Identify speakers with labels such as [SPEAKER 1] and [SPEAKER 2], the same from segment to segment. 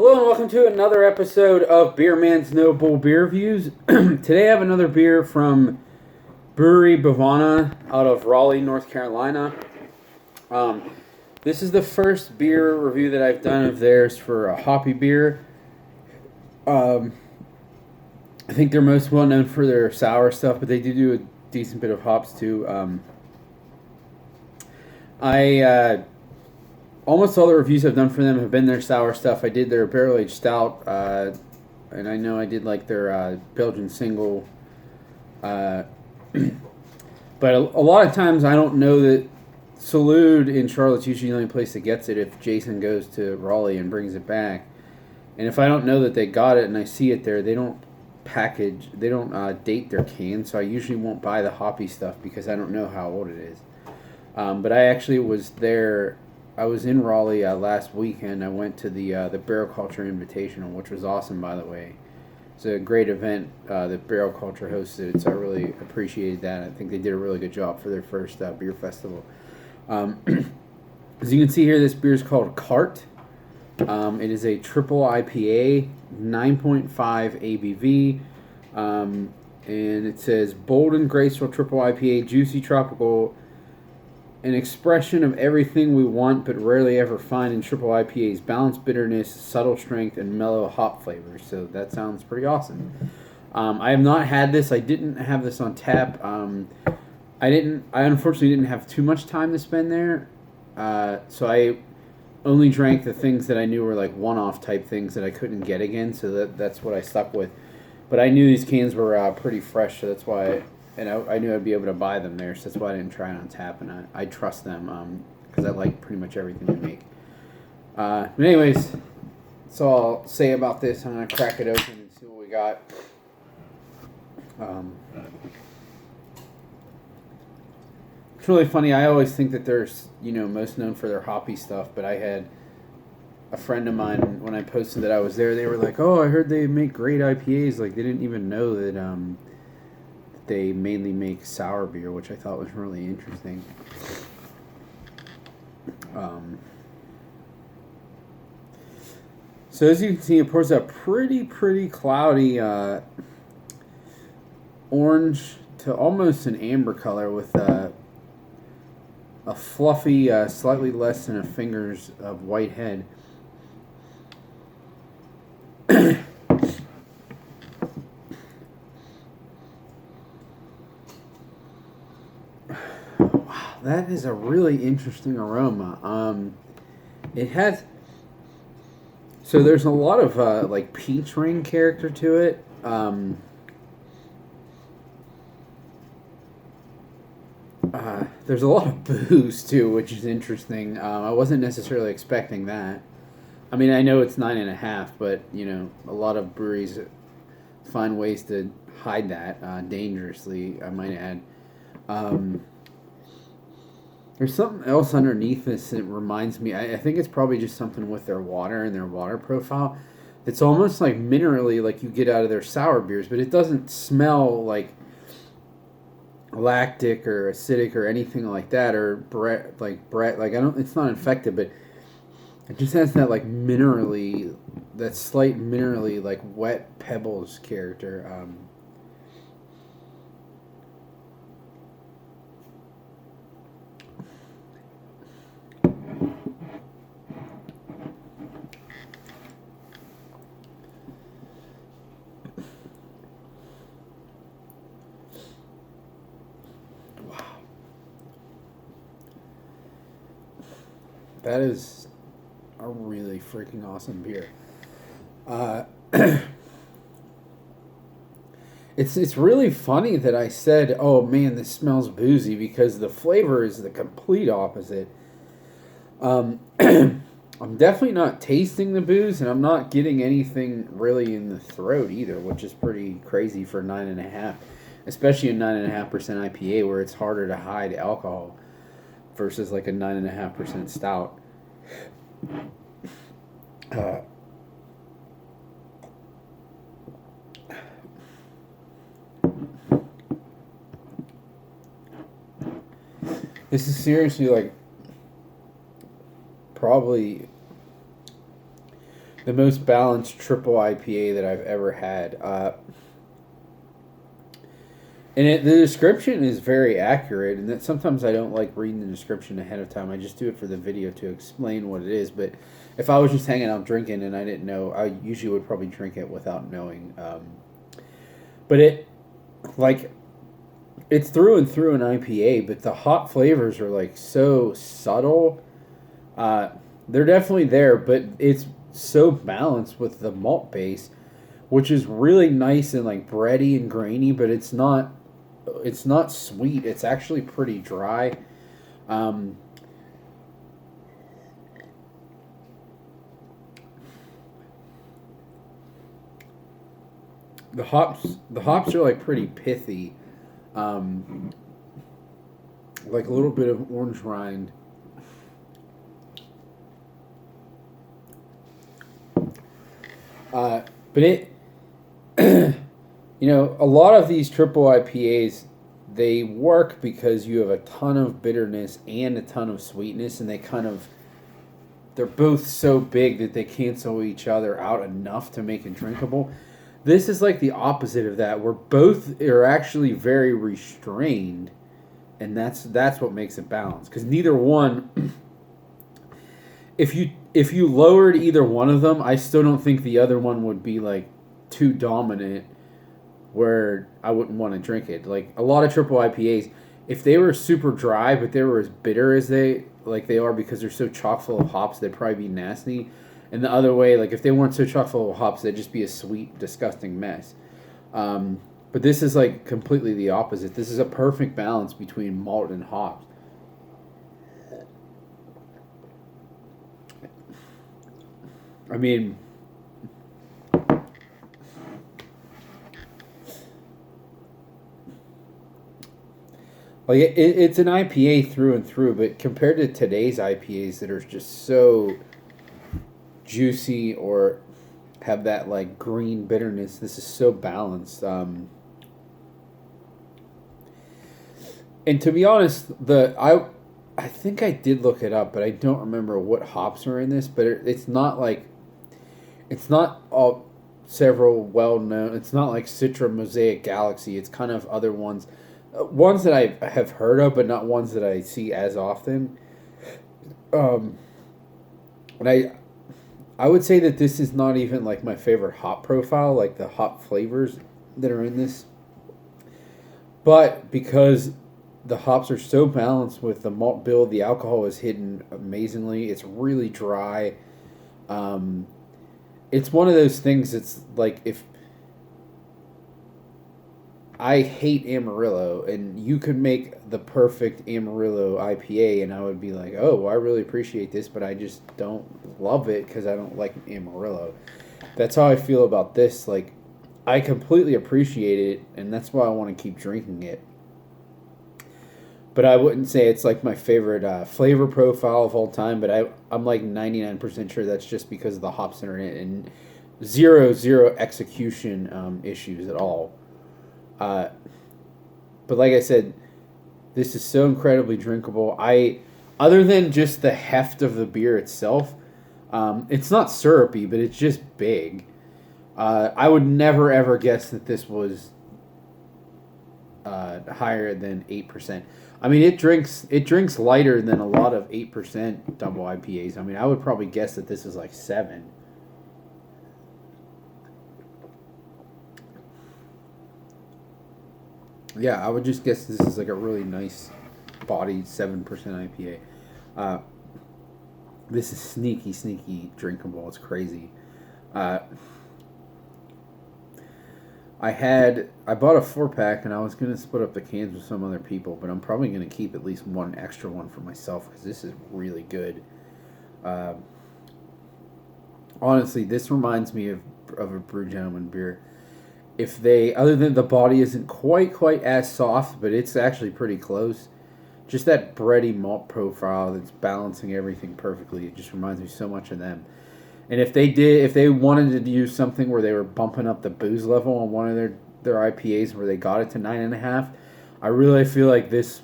[SPEAKER 1] Hello and welcome to another episode of Beer Man's No Bull Beer Reviews. Today I have another beer from Brewery, Bhavana out of Raleigh, North Carolina. This is the first beer review that I've done of theirs for a hoppy beer. I think they're most well known for their sour stuff, but they do a decent bit of hops too. Almost all the reviews I've done for them have been their sour stuff. I did their barrel-aged stout, and I know I did like their Belgian single. But a lot of times I don't know that Salud in Charlotte's usually the only place that gets it if Jason goes to Raleigh and brings it back. And if I don't know that they got it and I see it there, they don't date their cans, so I usually won't buy the hoppy stuff because I don't know how old it is. But I actually was there. I was in Raleigh last weekend. I went to the Barrel Culture Invitational, which was awesome, by the way. It's a great event that Barrel Culture hosted, so I really appreciated that. I think they did a really good job for their first beer festival. As you can see here, this beer is called Cart. It is a triple IPA, 9.5 ABV, and it says bold and graceful triple IPA, juicy tropical, an expression of everything we want but rarely ever find in triple IPAs: balanced bitterness, subtle strength, and mellow hop flavors. So that sounds pretty awesome. I have not had this. I didn't have this on tap. I unfortunately didn't have too much time to spend there, so I only drank the things that I knew were like one-off type things that I couldn't get again. So that's what I stuck with. But I knew these cans were pretty fresh, so that's why. And I knew I'd be able to buy them there, so that's why I didn't try it on tap, and I trust them because I like pretty much everything they make. But anyways, that's all I'll say about this. I'm going to crack it open and see what we got. It's really funny. I always think that they're, most known for their hoppy stuff, but I had a friend of mine, when I posted that I was there, they were like, oh, I heard they make great IPAs. Like, they didn't even know that they mainly make sour beer, which I thought was really interesting. So as you can see, it pours a pretty cloudy orange to almost an amber color with a fluffy, slightly less than a finger's of white head. That is a really interesting aroma. It has... So there's a lot of, like, peach ring character to it. There's a lot of booze, too, which is interesting. I wasn't necessarily expecting that. I mean, I know it's 9.5, but, a lot of breweries find ways to hide that dangerously, I might add. There's something else underneath this that reminds me. I think it's probably just something with their water and their water profile. It's almost like minerally, like you get out of their sour beers, but it doesn't smell like lactic or acidic or anything like that, or Brett. Like I don't. It's not infected, but it just has that like minerally, that slight minerally like wet pebbles character. That is a really freaking awesome beer. It's really funny that I said, oh man, this smells boozy, because the flavor is the complete opposite. I'm definitely not tasting the booze, and I'm not getting anything really in the throat either, which is pretty crazy for 9.5, especially a 9.5% IPA where it's harder to hide alcohol versus like a 9.5% stout. This is seriously like probably the most balanced triple IPA that I've ever had. The description is very accurate, and that sometimes I don't like reading the description ahead of time. I just do it for the video to explain what it is. But if I was just hanging out drinking and I didn't know, I usually would probably drink it without knowing. But it's through and through an IPA, but the hop flavors are like so subtle. They're definitely there, but it's so balanced with the malt base, which is really nice and like bready and grainy, but it's not sweet. It's actually pretty dry. The hops are like pretty pithy. Like a little bit of orange rind. But it, a lot of these triple IPAs, they work because you have a ton of bitterness and a ton of sweetness, and they're both so big that they cancel each other out enough to make it drinkable. This is like the opposite of that, where both are actually very restrained, and that's what makes it balanced. Because neither one, if you lowered either one of them, I still don't think the other one would be like too dominant where I wouldn't want to drink it. Like a lot of triple IPAs, if they were super dry but they were as bitter as they are because they're so chock full of hops, they'd probably be nasty. And the other way, like if they weren't so chock full of hops, they'd just be a sweet, disgusting mess. But this is like completely the opposite. This is a perfect balance between malt and hops. I mean, like it's an IPA through and through, but compared to today's IPAs that are just so juicy or have that like green bitterness, this is so balanced. And to be honest, I think I did look it up, but I don't remember what hops are in this. But it's not all several well known. It's not like Citra, Mosaic, Galaxy. It's kind of other ones. Ones that I have heard of, but not ones that I see as often. And I would say that this is not even like my favorite hop profile, like the hop flavors that are in this. But because the hops are so balanced with the malt bill, the alcohol is hidden amazingly. It's really dry. It's one of those things that's like if I hate Amarillo, and you could make the perfect Amarillo IPA, and I would be like, oh, well, I really appreciate this, but I just don't love it because I don't like Amarillo. That's how I feel about this. Like, I completely appreciate it, and that's why I want to keep drinking it. But I wouldn't say it's like my favorite flavor profile of all time, but I'm like 99% sure that's just because of the hops that are in it, and zero execution issues at all. But like I said, this is so incredibly drinkable. Other than just the heft of the beer itself, it's not syrupy, but it's just big. I would never ever guess that this was higher than 8%. I mean, it drinks lighter than a lot of 8% double IPAs. I mean, I would probably guess that this is like 7. Yeah, I would just guess this is like a really nice bodied 7% IPA. This is sneaky drinkable. It's crazy. I bought a 4-pack and I was going to split up the cans with some other people, but I'm probably going to keep at least one extra one for myself because this is really good. Honestly, this reminds me of a Brew Gentleman beer. If they, other than the body isn't quite as soft, but it's actually pretty close. Just that bready malt profile that's balancing everything perfectly. It just reminds me so much of them. And if they wanted to use something where they were bumping up the booze level on one of their IPAs where they got it to 9.5, I really feel like this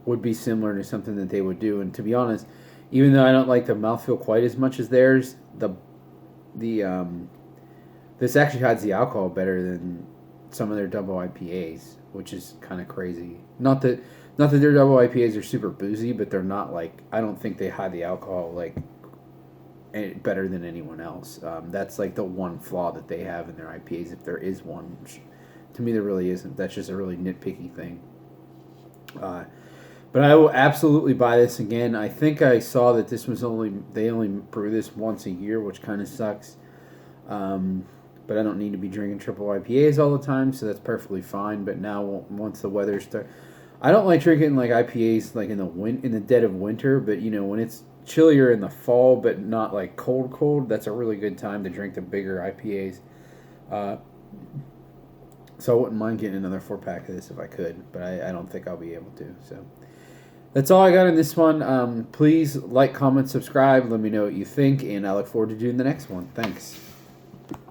[SPEAKER 1] would be similar to something that they would do. And to be honest, even though I don't like the mouthfeel quite as much as theirs, the this actually hides the alcohol better than some of their double IPAs, which is kind of crazy. Not that their double IPAs are super boozy, but they're not like, I don't think they hide the alcohol like better than anyone else. That's like the one flaw that they have in their IPAs, if there is one. Which to me, there really isn't. That's just a really nitpicky thing. But I will absolutely buy this again. I think I saw that they only brew this once a year, which kind of sucks. But I don't need to be drinking triple IPAs all the time, so that's perfectly fine. But now once the weather starts, I don't like drinking like IPAs like in the dead of winter. But when it's chillier in the fall, but not like cold, that's a really good time to drink the bigger IPAs. So I wouldn't mind getting another 4-pack of this if I could, but I don't think I'll be able to. So that's all I got in this one. Please like, comment, subscribe. Let me know what you think, and I look forward to doing the next one. Thanks.